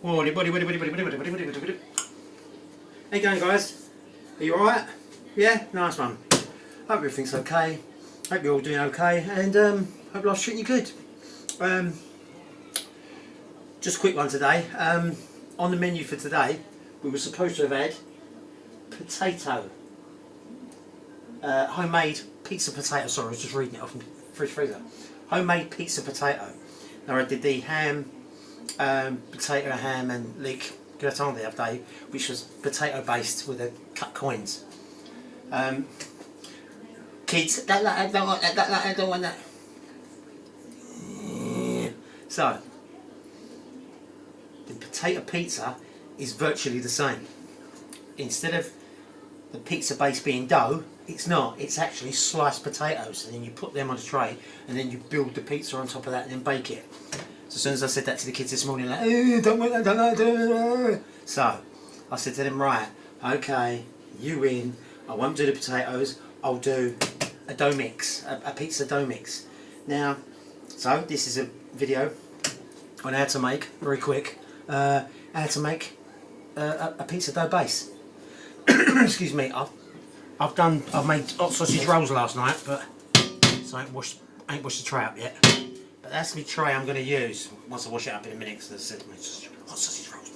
How you going, guys? Are you alright? Yeah? Nice one. Hope everything's okay. Hope you're all doing okay, and hope life's treating you good. Just a quick one today. On the menu for today, we were supposed to have had potato. Homemade pizza potato. Sorry, I was just reading it off from the fridge freezer. Homemade pizza potato. Now I did the ham, potato, ham and leek gratin the other day, which was potato based with the cut coins. Kids don't like that, don't want that, don't like that, don't want that. So, the potato pizza is virtually the same. Instead of the pizza base being dough, it's not. It's actually sliced potatoes, and then you put them on a tray, and then you build the pizza on top of that, and then bake it. So as soon as I said that to the kids this morning, like, don't want that, don't like that. So I said to them, right, okay, you win. I won't do the potatoes. I'll do a dough mix, a pizza dough mix. Now, so this is a video on how to make, very quick, how to make a pizza dough base. Excuse me. I've made hot sausage rolls last night, but so I ain't washed the tray up yet. But that's my tray I'm going to use once I wash it up in a minute. Because I said hot sausage rolls.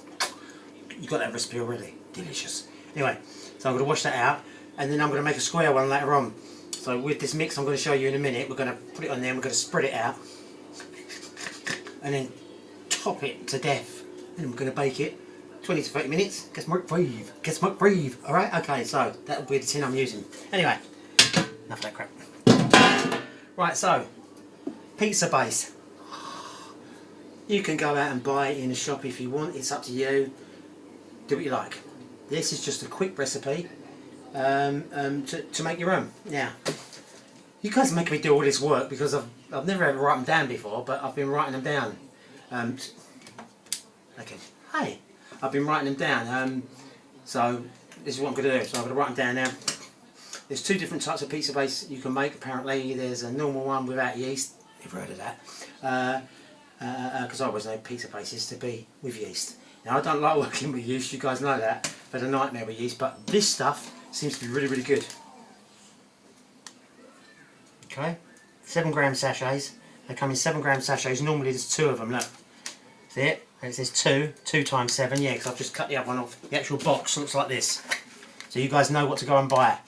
You got that recipe already? Delicious. Anyway, so I'm going to wash that out, and then I'm going to make a square one later on. So with this mix, I'm going to show you in a minute. We're going to put it on there. And we're going to spread it out, and then top it to death, and then we're going to bake it. 20 to 30 minutes, get smoke breathe, alright? Okay, so that'll be the tin I'm using. Anyway, enough of that crap. Right, so, pizza base. You can go out and buy it in a shop if you want, it's up to you. Do what you like. This is just a quick recipe to make your own. Now, you guys are making me do all this work because I've never ever written them down before, but I've been writing them down. Okay, hey. I've been writing them down, so this is what I'm going to do. So I'm going to write them down now. There's two different types of pizza base you can make apparently. There's a normal one without yeast. Never heard of that. Because I always know pizza bases to be with yeast. Now I don't like working with yeast, you guys know that. I've had a nightmare with yeast, but this stuff seems to be really, really good. Okay, 7 gram sachets. They come in 7 gram sachets. Normally there's 2 of them, look. See it? And it says 2 times 7, yeah, because I've just cut the other one off. The actual box looks like this. So you guys know what to go and buy.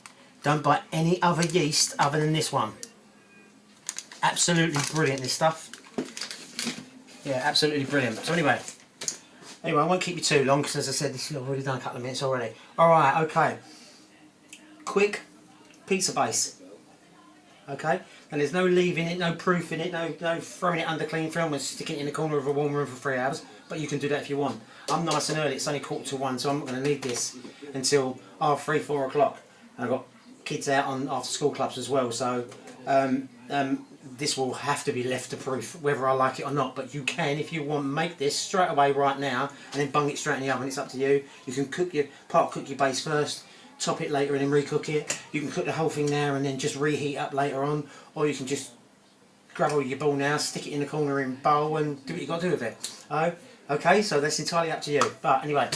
Don't buy any other yeast other than this one. Absolutely brilliant, this stuff. Yeah, absolutely brilliant. So anyway, I won't keep you too long, because as I said, this I've already done a couple of minutes already. Alright, okay. Quick pizza base. Okay, and there's no leaving it, no proofing it, no throwing it under cling film and sticking it in the corner of a warm room for 3 hours, but you can do that if you want. I'm nice and early, it's only 1:45, so I'm not going to need this until 3, 4 o'clock. And I've got kids out on after school clubs as well, so this will have to be left to proof, whether I like it or not, but you can, if you want, make this straight away right now, and then bung it straight in the oven. It's up to you. You can cook your base first, top it later and then recook it. You can cook the whole thing now and then just reheat up later on, or you can just grab all your ball now, stick it in the corner in bowl and do what you got to do with it. Oh, okay, so that's entirely up to you. But anyway,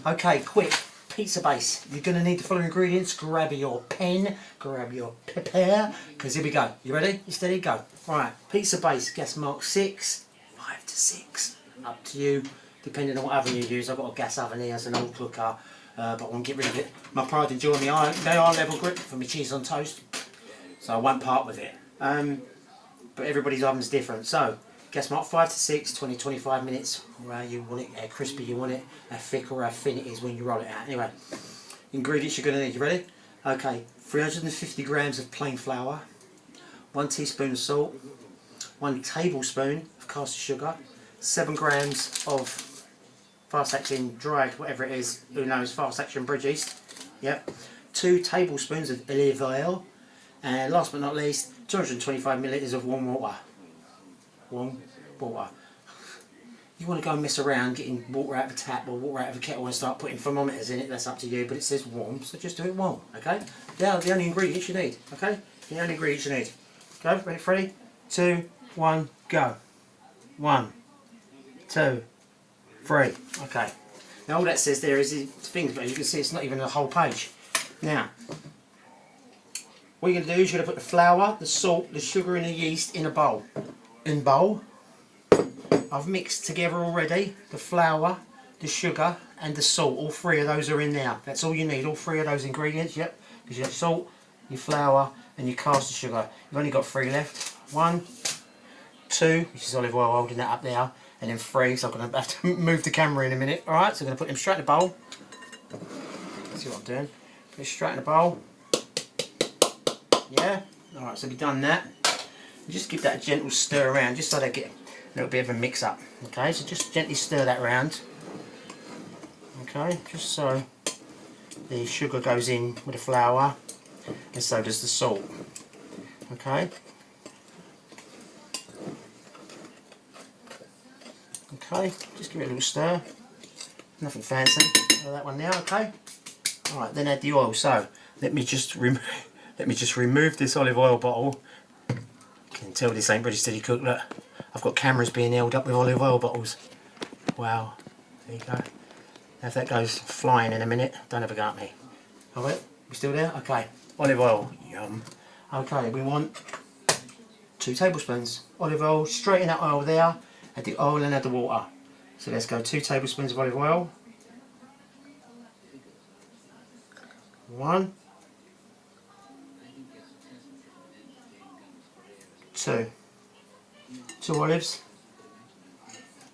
okay, quick pizza base. You're going to need the following ingredients. Grab your pen, grab your paper, because here we go. You ready? You steady? Go. Right, pizza base, gas mark 6, 5 to 6. Up to you, depending on what oven you use. I've got a gas oven here as an old cooker. But I won't get rid of it. My pride and joy, they are level grip for my cheese on toast, so I won't part with it. But everybody's oven's different. So, gas mark 5 to 6, 20-25 minutes. How you want it, how crispy you want it, how thick or how thin it is when you roll it out. Anyway, ingredients you're going to need. You ready? Okay, 350 grams of plain flour, 1 teaspoon of salt, 1 tablespoon of caster sugar, 7 grams of fast acting dried, whatever it is, who knows, fast action bridge yeast. Yep. 2 tablespoons of olive oil, and last but not least, 225 millilitres of warm water. Warm water. You want to go and mess around getting water out of a tap or water out of a kettle and start putting thermometers in it, that's up to you, but it says warm, so just do it warm, okay? They are the only ingredients you need, okay? The only ingredients you need. Go, ready, 3, 2, 1, go. 1, 2, 3. Okay. Now all that says there is things, but as you can see it's not even a whole page. Now, what you're going to do is you're going to put the flour, the salt, the sugar and the yeast in a bowl. I've mixed together already the flour, the sugar and the salt. All 3 of those are in there. That's all you need, all 3 of those ingredients, yep. Because you have salt, your flour and your caster sugar. You've only got 3 left. 1, 2, which is olive oil, holding that up there, and then 3, so I'm going to have to move the camera in a minute. Alright, so I'm going to put them straight in the bowl. See what I'm doing? Put it straight in the bowl. Yeah? Alright, so we've done that. Just give that a gentle stir around, just so they get a little bit of a mix up. Okay, so just gently stir that around. Okay, just so the sugar goes in with the flour, and so does the salt. Okay. Okay, just give it a little stir. Nothing fancy. That one now. Okay. All right, then add the oil. So let me just remove this olive oil bottle. You can tell this ain't ready steady cook. Look, I've got cameras being held up with olive oil bottles. Wow. There you go. If that goes flying in a minute, don't have a go at me. Alright, we still there? Okay. Olive oil. Yum. Okay, we want 2 tablespoons. Olive oil, straight in that oil there. Add the oil and add the water. So let's go 2 tablespoons of olive oil. 1. 2. 2 olives.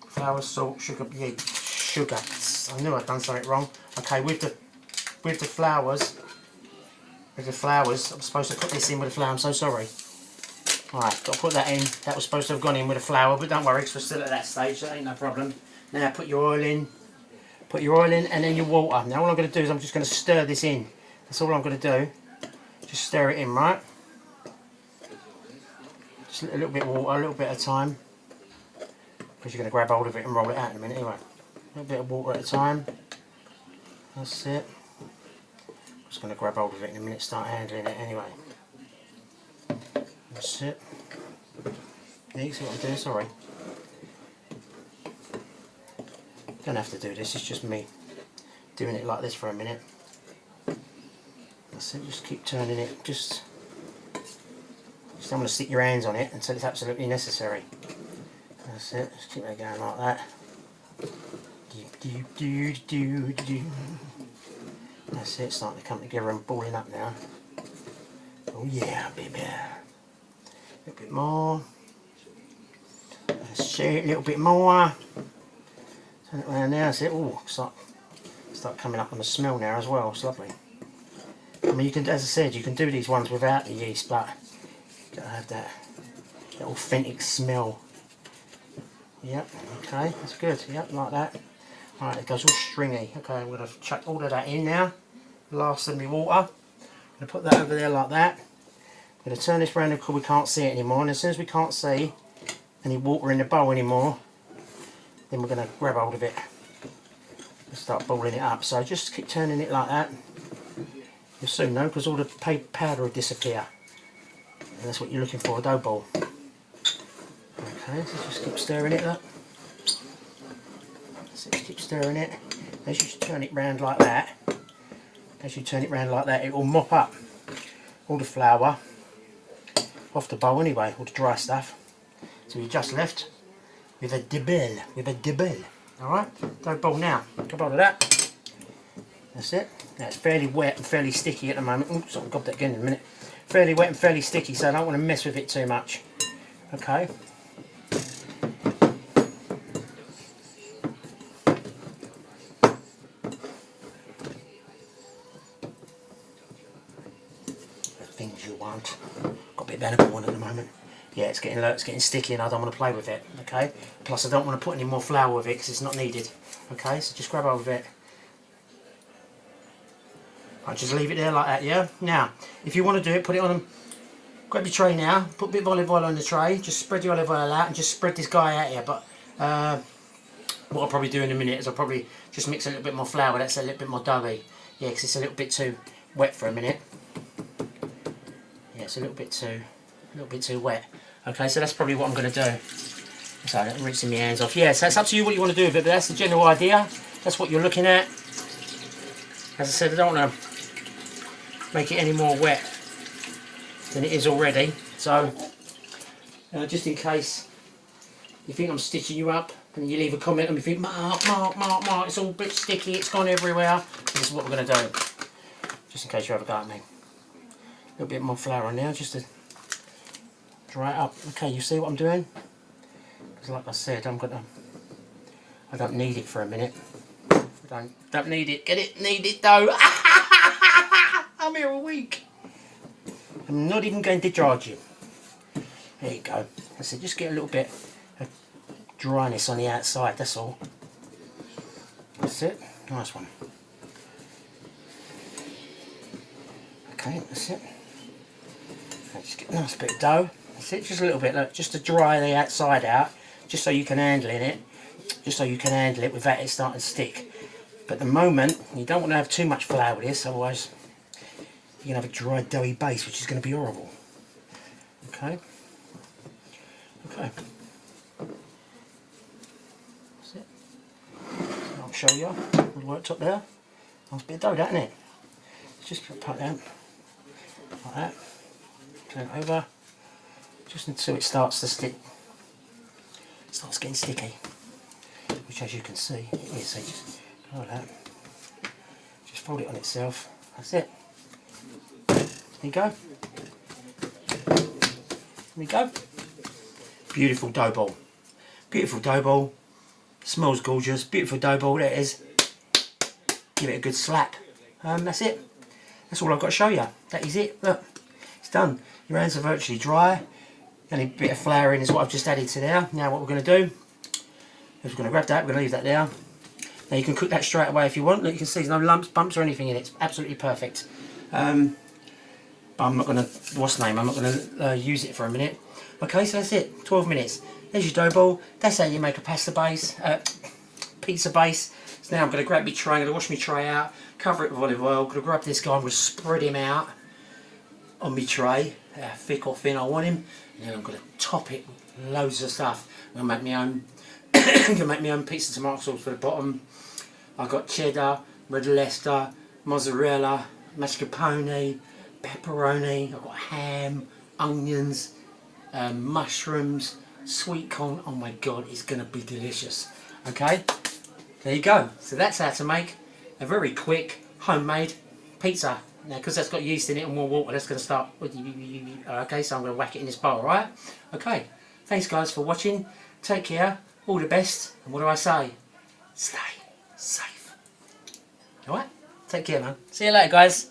Flour, salt, sugar, sugar. I knew I'd done something wrong. Okay, with the flowers, I'm supposed to put this in with the flour. I'm so sorry. Alright, got to put that in. That was supposed to have gone in with the flour, but don't worry, because we're still at that stage, so that ain't no problem. Now put your oil in. Put your oil in and then your water. Now all I'm going to do is I'm just going to stir this in. That's all I'm going to do. Just stir it in, right? Just a little bit of water, a little bit at a time. Because you're going to grab hold of it and roll it out in a minute anyway. A little bit of water at a time. That's it. Just going to grab hold of it in a minute, start handling it anyway. That's it. Yeah, you see what I'm doing? Sorry. Don't have to do this, it's just me doing it like this for a minute. That's it, just keep turning it. Just don't want to stick your hands on it until it's absolutely necessary. That's it, just keep it going like that. That's it, starting to come together and balling up now. Oh yeah, baby. A little bit more. Let's share it a little bit more. Turn it around now, that's it. Oh, start coming up on the smell now as well, it's lovely. I mean, you can, as I said, you can do these ones without the yeast, but you've got to have that authentic smell. Yep, okay, that's good, yep, like that. Alright, it goes all stringy. Okay, I'm going to chuck all of that in now. Last of my water. I'm going to put that over there like that. I'm going to turn this round because we can't see it anymore, and as soon as we can't see any water in the bowl anymore, then we're going to grab hold of it and start balling it up. So just keep turning it like that. You'll soon know, because all the powder will disappear. And that's what you're looking for, a dough ball. Okay, so just keep stirring it up. So just keep stirring it. As you turn it round like that, it will mop up all the flour off the bowl anyway, all the dry stuff. So you're just left with a dibble, Alright, dough ball now. Grab hold of that. That's it. Now it's fairly wet and fairly sticky at the moment. Oops, I'll grab that again in a minute. Fairly wet and fairly sticky, so I don't want to mess with it too much. Okay. The things you want. Got a bit of edible one at the moment. Yeah, it's getting sticky and I don't want to play with it. Okay. Plus, I don't want to put any more flour with it because it's not needed. Okay, so just grab hold of it. I'll just leave it there like that, yeah? Now, if you want to do it, put it on, grab your tray now, put a bit of olive oil on the tray, just spread your olive oil out and just spread this guy out here. But what I'll probably do in a minute is I'll probably just mix a little bit more flour, that's a little bit more doughy. Yeah, because it's a little bit too wet for a minute. Yeah, it's a little bit too wet. Okay, so that's probably what I'm going to do. So rinsing my hands off. Yeah, so it's up to you what you want to do with it, but that's the general idea. That's what you're looking at. As I said, I don't want to make it any more wet than it is already. So, just in case you think I'm stitching you up, and you leave a comment and you think, Mark, it's all a bit sticky, it's gone everywhere. This is what we're going to do. Just in case you have a go at me. A little bit more flour on now, just to dry it up. Okay, you see what I'm doing? Because like I said, I don't need it for a minute. Don't need it. Get it? Need it though. I'm here a week. I'm not even going to charge you. There you go. I said, just get a little bit of dryness on the outside, that's all. That's it. Nice one. Okay, that's it. Just get a nice bit of dough. That's it, just a little bit, look, just to dry the outside out, just so you can handle it. Just so you can handle it without it starting to stick. But at the moment, you don't want to have too much flour with this, otherwise you're going to have a dry, doughy base, which is going to be horrible. Okay. Okay. That's it. So I'll show you. It worked up there. Nice bit of dough, that, isn't it? Just put that down. Like that. Turn it over. Just until it starts to stick. It starts getting sticky. Which, as you can see, it is. So just go like that. Just fold it on itself. That's it. There you go. There we go. Beautiful dough ball. Beautiful dough ball. Smells gorgeous. Beautiful dough ball. There it is. Give it a good slap. That's it. That's all I've got to show you. That is it. Look. It's done. Your hands are virtually dry. Only a bit of flour in is what I've just added to there. Now what we're going to do is we're going to grab that. We're going to leave that there. Now you can cook that straight away if you want. Look, you can see there's no lumps, bumps or anything in it. It's absolutely perfect. But I'm not going to, what's the name? I'm not going to use it for a minute. Okay, so that's it. 12 minutes. There's your dough ball. That's how you make a pasta base, pizza base. So now I'm going to grab my tray. I'm going to wash my tray out, cover it with olive oil. I'm going to grab this guy. I'm going to spread him out on my tray, thick or thin I want him. And then I'm going to top it with loads of stuff. I'm going to make my own. I'm going to make my own pizza tomato sauce for the bottom. I've got cheddar, red Leicester, mozzarella, mascarpone, pepperoni. I've got ham, onions, mushrooms, sweet corn. Oh my god, it's going to be delicious. Okay, there you go. So that's how to make a very quick homemade pizza. Now, because that's got yeast in it and more water, that's going to start. Okay, so I'm going to whack it in this bowl, right? Okay, thanks guys for watching. Take care. All the best. And what do I say? Stay safe. Alright? Take care, man. See you later, guys.